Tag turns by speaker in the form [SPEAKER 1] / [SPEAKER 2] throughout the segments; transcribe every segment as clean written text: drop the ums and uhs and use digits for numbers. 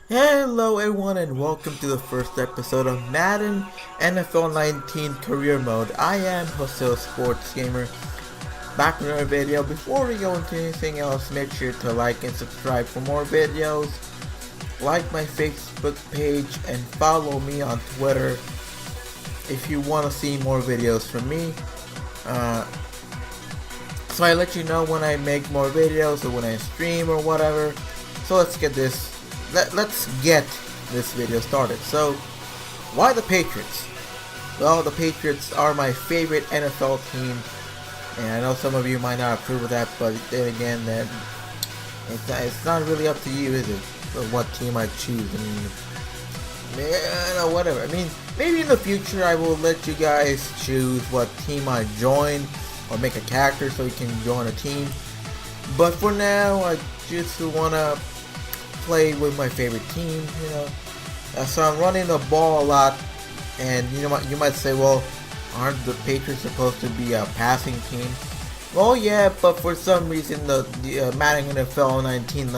[SPEAKER 1] Hello everyone and welcome to the first episode of Madden NFL 19 Career Mode. I am Jose Sports Gamer, back with another video. Before we go into anything else, make sure to like and subscribe for more videos. Like my Facebook page and follow me on Twitter if you want to see more videos from me. So I let you know when I make more videos or when I stream or whatever. So let's get this video started. So, why the Patriots? Well, the Patriots are my favorite NFL team, and I know some of you might not approve of that, but then again, it's not really up to you, is it? For what team I choose. I mean, whatever. I mean, maybe in the future I will let you guys choose what team I join, or make a character so you can join a team. But for now, I just wanna play with my favorite team, so I'm running the ball a lot, and you might say, well, aren't the Patriots supposed to be a passing team? Well, yeah, but for some reason the Madden NFL 19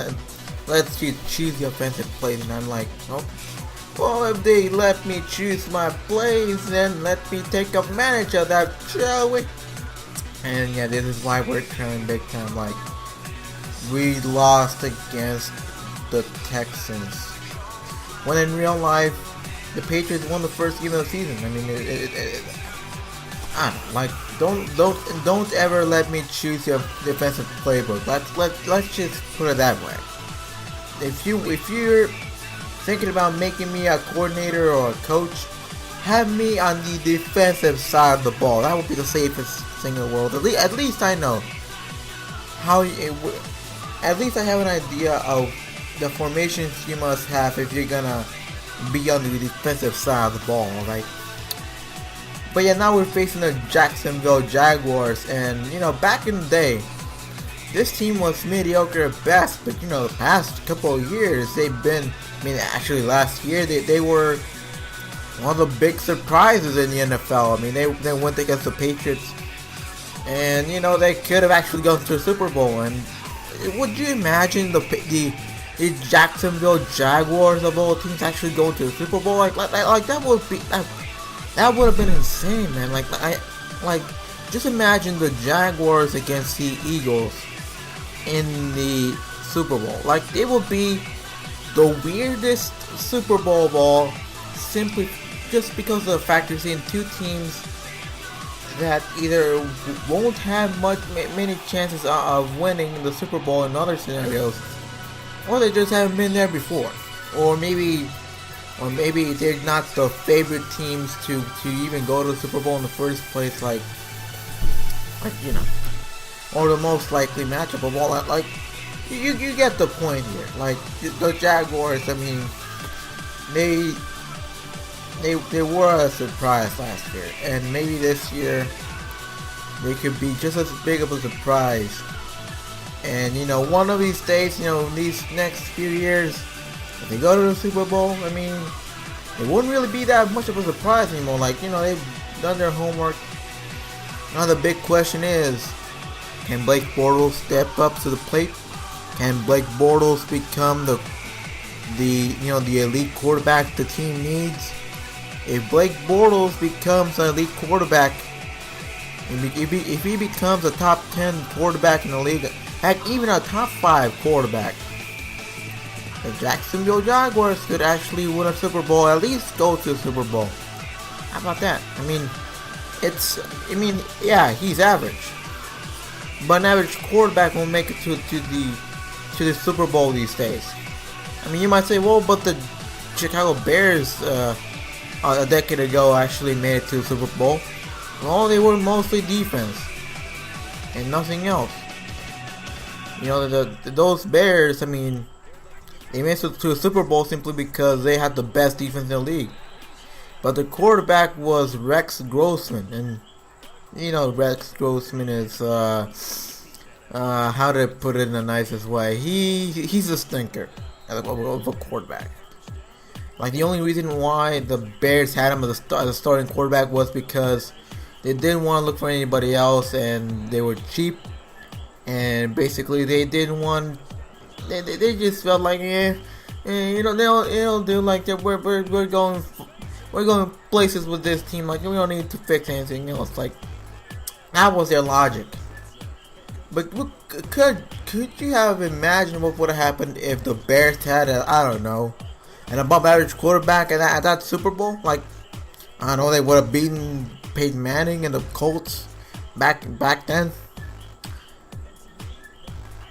[SPEAKER 1] lets you choose the offensive plays, and I'm like, oh, well, if they let me choose my plays, then let me take advantage of that, shall we? And yeah, this is why we're trailing big time. Like, we lost against the Texans, when in real life the Patriots won the first game of the season. I mean, don't ever let me choose your defensive playbook. Let's just put it that way. If you're thinking about making me a coordinator or a coach, have me on the defensive side of the ball. That would be the safest thing in the world. At least I know how. At least I have an idea of the formations you must have if you're gonna be on the defensive side of the ball, right? But yeah, now we're facing the Jacksonville Jaguars, and back in the day, this team was mediocre at best. But the past couple of years, they've been. I mean, actually, last year they were one of the big surprises in the NFL. I mean, they went against the Patriots, and they could have actually gone to a Super Bowl. And would you imagine the Jacksonville Jaguars of all teams actually going to the Super Bowl? Like that would have been insane, man. Like just imagine the Jaguars against the Eagles in the Super Bowl. Like, it would be the weirdest Super Bowl ball, simply just because of the fact you're seeing two teams that either won't have many chances of winning the Super Bowl in other scenarios, or they just haven't been there before, or maybe they're not the favorite teams to even go to the Super Bowl in the first place, or the most likely matchup of all. Like, you get the point here. Like, the Jaguars, I mean, they were a surprise last year, and maybe this year they could be just as big of a surprise. And one of these days, these next few years, if they go to the Super Bowl, I mean, it wouldn't really be that much of a surprise anymore. Like, they've done their homework. Now the big question is, can Blake Bortles step up to the plate? Can Blake Bortles become the elite quarterback the team needs? If Blake Bortles becomes an elite quarterback, if he becomes a top 10 quarterback in the league, heck, even a top 5 quarterback, the Jacksonville Jaguars could actually win a Super Bowl, at least go to the Super Bowl. How about that? I mean, yeah, he's average, but an average quarterback won't make it to the Super Bowl these days. I mean, you might say, well, but the Chicago Bears a decade ago actually made it to the Super Bowl. Well, they were mostly defense and nothing else. Those Bears, I mean, they made it to a Super Bowl simply because they had the best defense in the league. But the quarterback was Rex Grossman, and Rex Grossman is how to put it in the nicest way. He's a stinker of a quarterback. Like, the only reason why the Bears had him as a starting quarterback was because they didn't want to look for anybody else, and they were cheap, and basically they didn't want. They just felt like, And they'll do like that. We're going places with this team. Like, we don't need to fix anything else. Like, that was their logic. But could you have imagined what would have happened if the Bears had an above average quarterback at that Super Bowl? Like, I don't know, they would have beaten Peyton Manning and the Colts back then.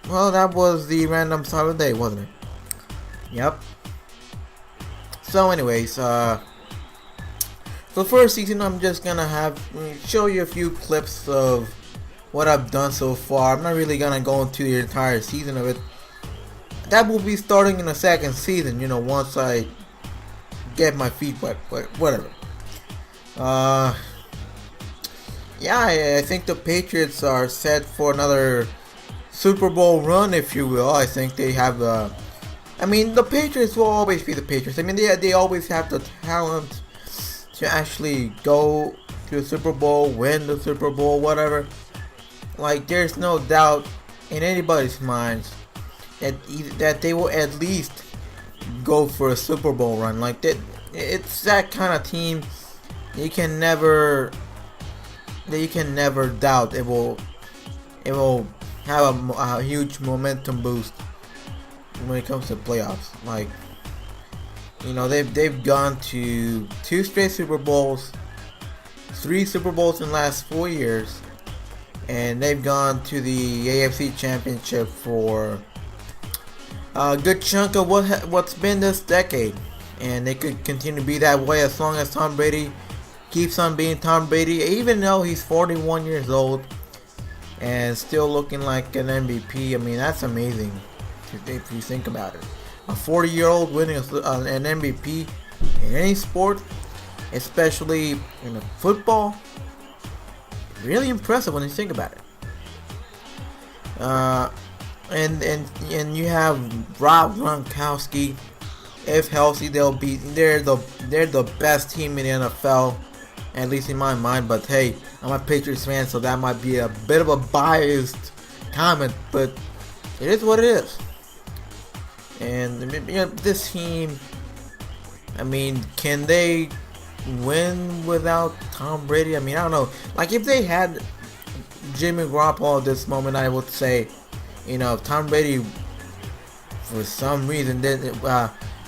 [SPEAKER 1] Well, that was the random start of the day, wasn't it? Yep. So anyways, for the first season, I'm just gonna show you a few clips of what I've done so far. I'm not really gonna go into the entire season of it. That will be starting in the second season, once I get my feet wet, but whatever. Yeah, I think the Patriots are set for another Super Bowl run, if you will. I think they have the Patriots will always be the Patriots. They always have the talent to actually go to the Super Bowl, win the Super Bowl, whatever. Like, there's no doubt in anybody's minds that they will at least go for a Super Bowl run. Like, that, it's that kind of team you can never doubt it will have a huge momentum boost when it comes to playoffs. Like, they've gone to 2 straight Super Bowls, 3 Super Bowls in the last 4 years, and they've gone to the AFC Championship for a good chunk of what's been this decade, and they could continue to be that way as long as Tom Brady keeps on being Tom Brady, even though he's 41 years old and still looking like an MVP. That's amazing if you think about it. A 40-year-old winning an MVP in any sport, especially in football, really impressive when you think about it. And you have Rob Gronkowski. If healthy, they're the best team in the NFL, at least in my mind. But hey, I'm a Patriots fan, so that might be a bit of a biased comment, but it is what it is. And this team, can they win without Tom Brady? I don't know. Like, if they had Jimmy Garoppolo at this moment, I would say, if Tom Brady for some reason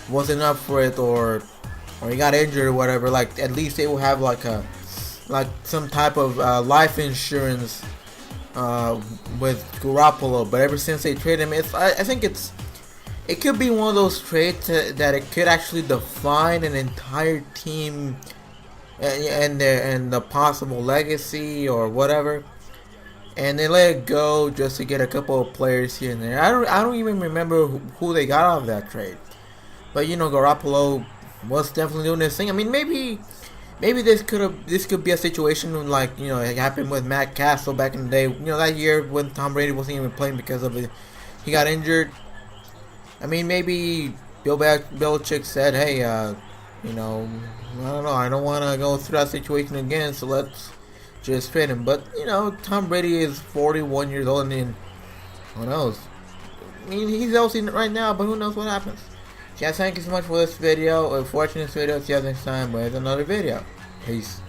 [SPEAKER 1] wasn't up for it, or he got injured or whatever, like, at least they will have like some type of life insurance with Garoppolo. But ever since they traded him, I think it could be one of those trades that it could actually define an entire team and the possible legacy or whatever. And they let it go just to get a couple of players here and there. I don't even remember who they got out of that trade. But Garoppolo was definitely doing this thing. Maybe this could be a situation like it happened with Matt Castle back in the day. That year when Tom Brady wasn't even playing because of it, he got injured. Maybe Bill Belichick said, hey, I don't know, I don't want to go through that situation again, so let's just trade him. But Tom Brady is 41 years old, and who knows? He's healthy right now, but who knows what happens. Guys, thank you so much for this video. For watching this video. See you next time with another video. Peace.